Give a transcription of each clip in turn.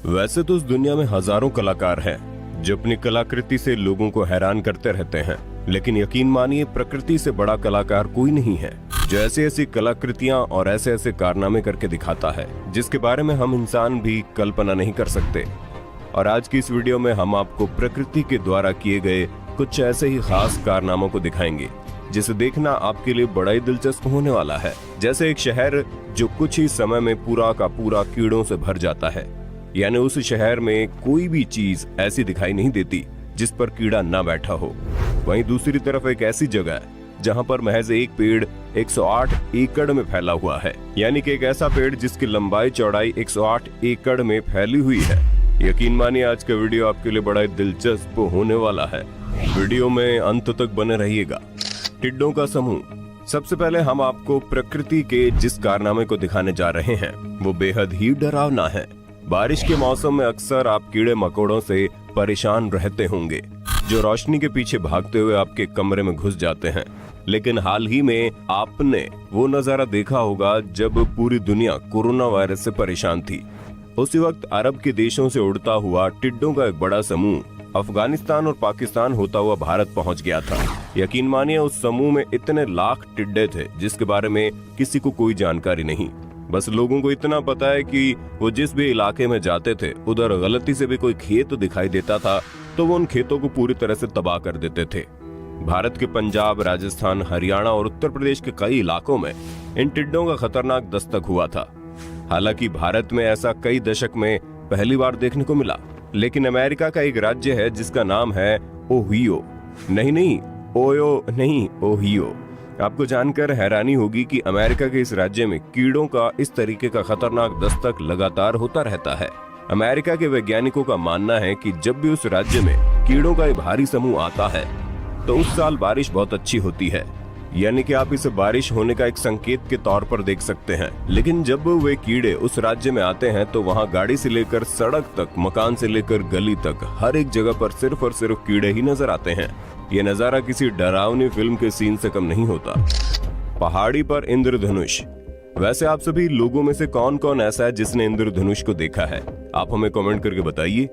वैसे तो इस दुनिया में हजारों कलाकार हैं जो अपनी कलाकृति से लोगों को हैरान करते रहते हैं, लेकिन यकीन मानिए प्रकृति से बड़ा कलाकार कोई नहीं है जो ऐसी ऐसी कलाकृतियां और ऐसे ऐसे कारनामे करके दिखाता है जिसके बारे में हम इंसान भी कल्पना नहीं कर सकते। और आज की इस वीडियो में हम आपको प्रकृति के द्वारा किए गए कुछ ऐसे ही खास कारनामों को दिखाएंगे जिसे देखना आपके लिए बड़ा ही दिलचस्प होने वाला है। जैसे एक शहर जो कुछ ही समय में पूरा का पूरा कीड़ों से भर जाता है, यानी उस शहर में कोई भी चीज ऐसी दिखाई नहीं देती जिस पर कीड़ा ना बैठा हो। वहीं दूसरी तरफ एक ऐसी जगह है जहां पर महज एक पेड़ 108 एकड़ में फैला हुआ है, यानी कि एक ऐसा पेड़ जिसकी लंबाई चौड़ाई 108 एकड़ में फैली हुई है। यकीन मानिए आज का वीडियो आपके लिए बड़ा ही दिलचस्प होने वाला है। वीडियो में अंत तक बने रहिएगा। टिड्डों का समूह। सबसे पहले हम आपको प्रकृति के जिस कारनामे को दिखाने जा रहे हैं वो बेहद ही डरावना है। बारिश के मौसम में अक्सर आप कीड़े मकोड़ों से परेशान रहते होंगे जो रोशनी के पीछे भागते हुए आपके कमरे में घुस जाते हैं। लेकिन हाल ही में आपने वो नजारा देखा होगा जब पूरी दुनिया कोरोना वायरस से परेशान थी। उसी वक्त अरब के देशों से उड़ता हुआ टिड्डों का एक बड़ा समूह अफगानिस्तान और पाकिस्तान होता हुआ भारत पहुंच गया था। यकीन मानिए उस समूह में इतने लाख टिड्डे थे जिसके बारे में किसी को कोई जानकारी नहीं। बस लोगों को इतना पता है कि वो जिस भी इलाके में जाते थे उधर गलती से भी कोई खेत दिखाई देता था तो वो उन खेतों को पूरी तरह से तबाह कर देते थे। भारत के पंजाब, राजस्थान, हरियाणा और उत्तर प्रदेश के कई इलाकों में इन टिड्डों का खतरनाक दस्तक हुआ था। हालांकि भारत में ऐसा कई दशक में पहली बार देखने को मिला, लेकिन अमेरिका का एक राज्य है जिसका नाम है ओहियो। नहीं, ओयो नहीं, ओहियो। आपको जानकर हैरानी होगी कि अमेरिका के इस राज्य में कीड़ों का इस तरीके का खतरनाक दस्तक लगातार होता रहता है। अमेरिका के वैज्ञानिकों का मानना है कि जब भी उस राज्य में कीड़ों का एक भारी समूह आता है तो उस साल बारिश बहुत अच्छी होती है, यानी कि आप इसे बारिश होने का एक संकेत के तौर पर देख सकते हैं। लेकिन जब वे कीड़े उस राज्य में आते हैं तो वहाँ गाड़ी से लेकर सड़क तक, मकान से लेकर गली तक हर एक जगह पर सिर्फ और सिर्फ कीड़े ही नजर आते हैं। ये नजारा किसी डरावनी फिल्म के सीन से कम नहीं होता। पहाड़ी पर इंद्रधनुष। वैसे आप सभी लोगों में से कौन कौन ऐसा है जिसने इंद्रधनुष को देखा है? आप हमें कमेंट करके बताइए।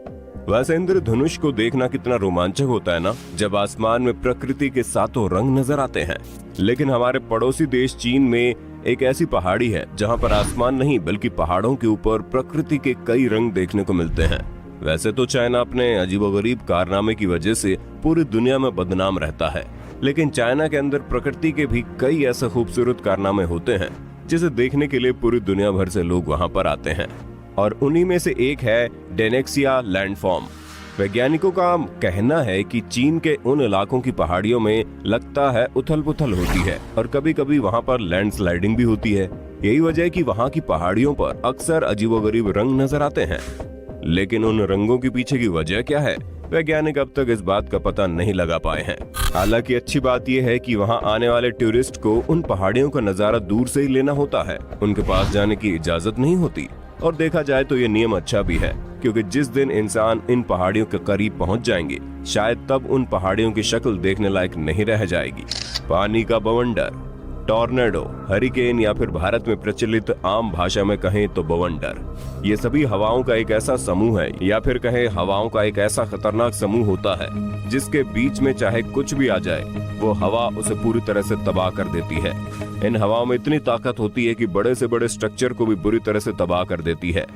वैसे इंद्रधनुष को देखना कितना रोमांचक होता है ना, जब आसमान में प्रकृति के सातों रंग नजर आते हैं। लेकिन हमारे पड़ोसी देश चीन में एक ऐसी पहाड़ी है जहां पर आसमान नहीं बल्कि पहाड़ों के ऊपर प्रकृति के कई रंग देखने को मिलते हैं। वैसे तो चाइना अपने अजीबोगरीब कारनामे की वजह से पूरी दुनिया में बदनाम रहता है, लेकिन चाइना के अंदर प्रकृति के भी कई ऐसे खूबसूरत कारनामे होते हैं जिसे देखने के लिए पूरी दुनिया भर से लोग वहां पर आते हैं। और उन्हीं में से एक है डेनेक्सिया लैंडफॉर्म। वैज्ञानिकों का कहना है कि चीन के उन इलाकों की पहाड़ियों में लगता है उथल पुथल होती है और कभी कभी वहां पर लैंडस्लाइडिंग भी होती है। यही वजह है कि वहां की पहाड़ियों पर अक्सर अजीबोगरीब रंग नजर आते हैं। लेकिन उन रंगों के पीछे की वजह क्या है, वैज्ञानिक अब तक इस बात का पता नहीं लगा पाए हैं। हालांकि अच्छी बात यह है कि वहां आने वाले टूरिस्ट को उन पहाड़ियों का नजारा दूर से ही लेना होता है, उनके पास जाने की इजाजत नहीं होती। और देखा जाए तो ये नियम अच्छा भी है, क्योंकि जिस दिन इंसान इन पहाड़ियों के करीब पहुंच जाएंगे शायद तब उन पहाड़ियों की शक्ल देखने लायक नहीं रह जाएगी। पानी का बवंडर, टॉर्नेडो, हरिकेन या फिर भारत में प्रचलित आम भाषा में कहें तो बवंडर, ये सभी हवाओं का एक ऐसा समूह है या फिर कहें हवाओं का एक ऐसा खतरनाक समूह होता है जिसके बीच में चाहे कुछ भी आ जाए वो हवा उसे पूरी तरह से तबाह कर देती है। इन हवाओं में इतनी ताकत होती है कि बड़े से बड़े स्ट्रक्चर को भी बुरी तरह से तबाह कर देती है।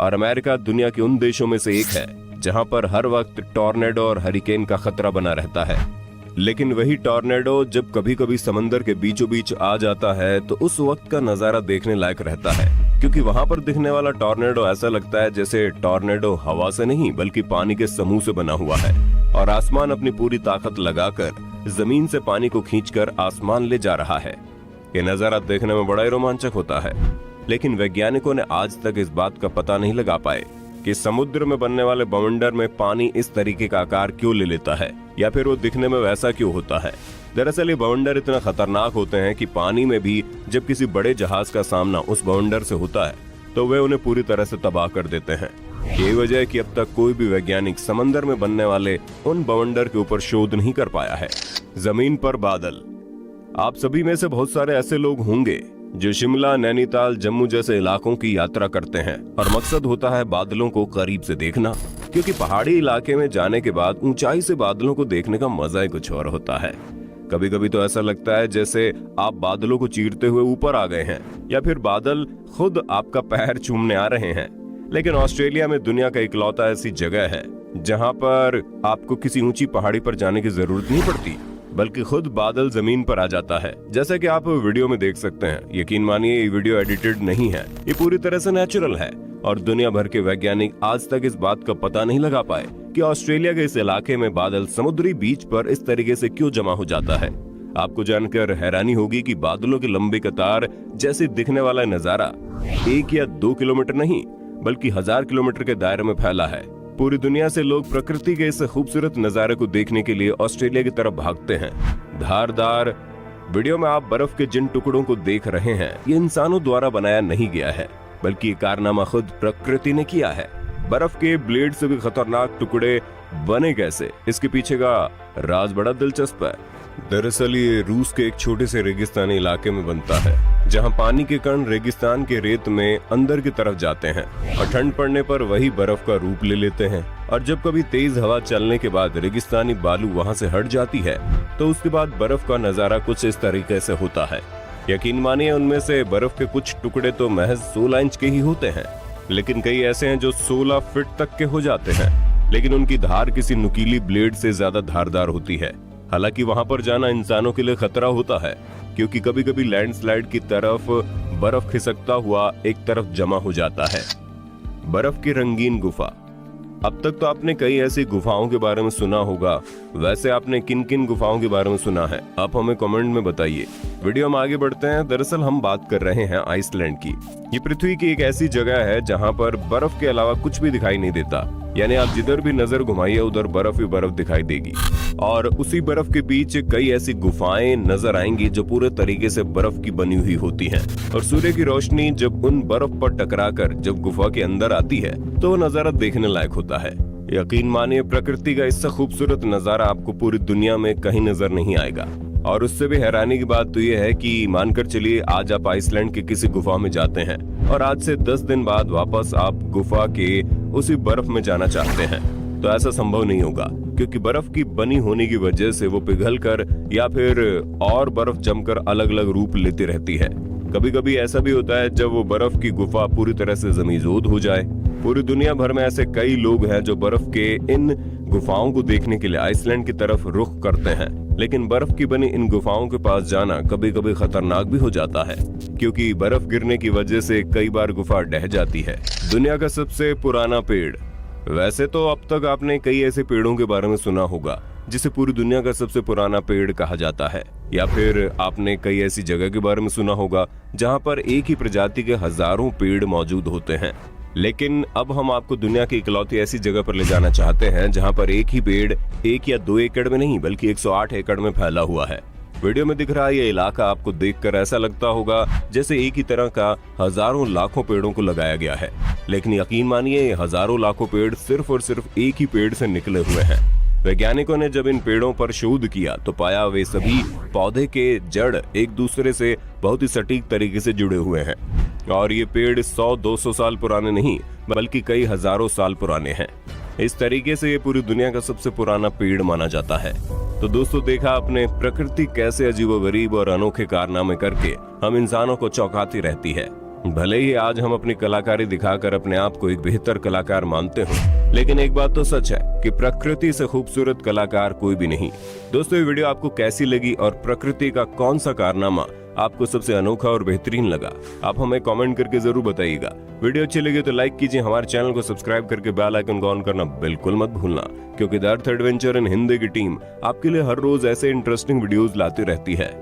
और अमेरिका दुनिया के उन देशों में से एक है जहां पर हर वक्त टॉर्नेडो और हरिकेन का खतरा बना रहता है। लेकिन वही टॉर्नेडो जब कभी कभी समंदर के बीचों बीच आ जाता है तो उस वक्त का नजारा देखने लायक रहता है, क्योंकि वहां पर दिखने वाला टॉर्नेडो ऐसा लगता है जैसे टॉर्नेडो हवा से नहीं बल्कि पानी के समूह से बना हुआ है और आसमान अपनी पूरी ताकत लगाकर जमीन से पानी को खींचकर आसमान ले जा रहा है। ये नजारा देखने में बड़ा ही रोमांचक होता है। लेकिन वैज्ञानिकों ने आज तक इस बात का पता नहीं लगा पाए कि समुद्र में बनने वाले बवंडर में पानी इस तरीके का आकार क्यों ले लेता है या फिर वो दिखने में वैसा क्यों होता है। दरअसल ये बवंडर इतना खतरनाक होते हैं कि पानी में भी जब किसी बड़े जहाज का सामना उस बवंडर से होता है तो वे उन्हें पूरी तरह से तबाह कर देते हैं। यही वजह है कि अब तक कोई भी वैज्ञानिक समंदर में बनने वाले उन बवंडर के ऊपर शोध नहीं कर पाया है। जमीन पर बादल। आप सभी में से बहुत सारे ऐसे लोग होंगे जो शिमला, नैनीताल, जम्मू जैसे इलाकों की यात्रा करते हैं और मकसद होता है बादलों को करीब से देखना, क्योंकि पहाड़ी इलाके में जाने के बाद ऊंचाई से बादलों को देखने का मजा ही कुछ और होता है। कभी कभी तो ऐसा लगता है जैसे आप बादलों को चीरते हुए ऊपर आ गए हैं या फिर बादल खुद आपका पैर चूमने आ रहे हैं। लेकिन ऑस्ट्रेलिया में दुनिया का इकलौता ऐसी जगह है जहां पर आपको किसी ऊंची पहाड़ी पर जाने की जरूरत नहीं पड़ती, बल्कि खुद बादल जमीन पर आ जाता है, जैसा कि आप वीडियो में देख सकते हैं। यकीन मानिए ये वीडियो एडिटेड नहीं है, ये पूरी तरह से नेचुरल है और दुनिया भर के वैज्ञानिक आज तक इस बात का पता नहीं लगा पाए कि ऑस्ट्रेलिया के इस इलाके में बादल समुद्री बीच पर इस तरीके से क्यों जमा हो जाता है। आपको जानकर हैरानी होगी कि बादलों की लंबी कतार जैसे दिखने वाला नजारा 1 या 2 किलोमीटर नहीं बल्कि 1000 किलोमीटर के दायरे में फैला है। पूरी दुनिया से लोग प्रकृति के इस खूबसूरत नजारे को देखने के लिए ऑस्ट्रेलिया की तरफ भागते हैं। धारदार वीडियो में आप बर्फ के जिन टुकड़ों को देख रहे हैं, ये इंसानों द्वारा बनाया नहीं गया है, बल्कि ये कारनामा खुद प्रकृति ने किया है। बर्फ के ब्लेड से भी खतरनाक टुकड़े बने कैसे, इसके पीछे का राज बड़ा दिलचस्प है। दरअसल ये रूस के एक छोटे से रेगिस्तानी इलाके में बनता है, जहां पानी के कण रेगिस्तान के रेत में अंदर की तरफ जाते हैं और ठंड पड़ने पर वही बर्फ का रूप ले लेते हैं। और जब कभी तेज हवा चलने के बाद रेगिस्तानी बालू वहां से हट जाती है तो उसके बाद बर्फ का नजारा कुछ इस तरीके से होता है। यकीन मानिए उनमें से बर्फ के कुछ टुकड़े तो महज 16 इंच के ही होते हैं, लेकिन कई ऐसे हैं जो 16 फीट तक के हो जाते हैं, लेकिन उनकी धार किसी नुकीली ब्लेड से ज्यादा धारदार होती है। हालांकि वहां पर जाना इंसानों के लिए खतरा होता है, क्योंकि कभी कभी लैंडस्लाइड की तरफ बर्फ खिसकता हुआ एक तरफ जमा हो जाता है। बर्फ की रंगीन गुफा। अब तक तो आपने कई ऐसी गुफाओं के बारे में सुना होगा, वैसे आपने किन किन गुफाओं के बारे में सुना है, आप हमें कमेंट में बताइए। वीडियो में आगे बढ़ते हैं। दरअसल हम बात कर रहे हैं आइसलैंड की। ये पृथ्वी की एक ऐसी जगह है जहां पर बर्फ के अलावा कुछ भी दिखाई नहीं देता, यानी आप जिधर भी नजर घुमाइए उधर बर्फ ही बर्फ दिखाई देगी। और उसी बर्फ के बीच कई ऐसी गुफाएं नजर आएंगी जो पूरे तरीके से बर्फ की बनी हुई होती हैं। और सूर्य की रोशनी जब उन बर्फ पर टकराकर जब गुफा के अंदर आती है तो वो नजारा देखने लायक होता है। यकीन मानिए प्रकृति का इससे खूबसूरत नजारा आपको पूरी दुनिया में कहीं नजर नहीं आएगा। और उससे भी हैरानी की बात तो ये है कि मानकर चलिए आज आप आइसलैंड के किसी गुफा में जाते हैं और आज से 10 दिन बाद वापस आप गुफा के उसी बर्फ में जाना चाहते हैं, तो ऐसा संभव नहीं होगा, क्योंकि बर्फ की बनी होने की वजह से वो पिघलकर या फिर और बर्फ जमकर अलग अलग रूप लेती रहती है। कभी कभी ऐसा भी होता है जब वो बर्फ की गुफा पूरी तरह से जमीजोद हो जाए। पूरी दुनिया भर में ऐसे कई लोग हैं जो बर्फ के इन गुफाओं को देखने के लिए आइसलैंड की तरफ रुख करते हैं, लेकिन बर्फ की बनी इन गुफाओं के पास जाना कभी कभी खतरनाक भी हो जाता है, क्योंकि बर्फ गिरने की वजह से कई बार गुफा ढह जाती है। दुनिया का सबसे पुराना पेड़। वैसे तो अब तक आपने कई ऐसे पेड़ों के बारे में सुना होगा जिसे पूरी दुनिया का सबसे पुराना पेड़ कहा जाता है, या फिर आपने कई ऐसी जगह के बारे में सुना होगा जहां पर एक ही प्रजाति के हजारों पेड़ मौजूद होते हैं। लेकिन अब हम आपको दुनिया की इकलौती ऐसी जगह पर ले जाना चाहते हैं जहां पर एक ही पेड़ 1 या 2 एकड़ में नहीं बल्कि 108 एकड़ में फैला हुआ है। वीडियो में दिख रहा है ये इलाका आपको देखकर ऐसा लगता होगा जैसे एक ही तरह का हजारों लाखों पेड़ों को लगाया गया है, लेकिन यकीन मानिए ये हजारों लाखों पेड़ सिर्फ और सिर्फ एक ही पेड़ से निकले हुए हैं। वैज्ञानिकों ने जब इन पेड़ों पर शोध किया तो पाया वे सभी पौधे के जड़ एक दूसरे से बहुत ही सटीक तरीके से जुड़े हुए हैं और ये पेड़ 100-200 साल पुराने नहीं बल्कि कई हजारों साल पुराने हैं। इस तरीके से ये पूरी दुनिया का सबसे पुराना पेड़ माना जाता है। तो दोस्तों देखा आपने प्रकृति कैसे अजीबोगरीब और अनोखे कारनामे करके हम इंसानों को चौंकाती रहती है। भले ही आज हम अपनी कलाकारी दिखाकर अपने आप को एक बेहतर कलाकार मानते हो, लेकिन एक बात तो सच है कि प्रकृति से खूबसूरत कलाकार कोई भी नहीं। दोस्तों ये वीडियो आपको कैसी लगी और प्रकृति का कौन सा कारनामा आपको सबसे अनोखा और बेहतरीन लगा, आप हमें कमेंट करके जरूर बताइएगा। वीडियो अच्छी लगी तो लाइक कीजिए, हमारे चैनल को सब्सक्राइब करके बेल आइकन को ऑन करना बिल्कुल मत भूलना, क्योंकि the earth adventure in Hindi की टीम आपके लिए हर रोज ऐसे इंटरेस्टिंग वीडियोस लाती रहती है।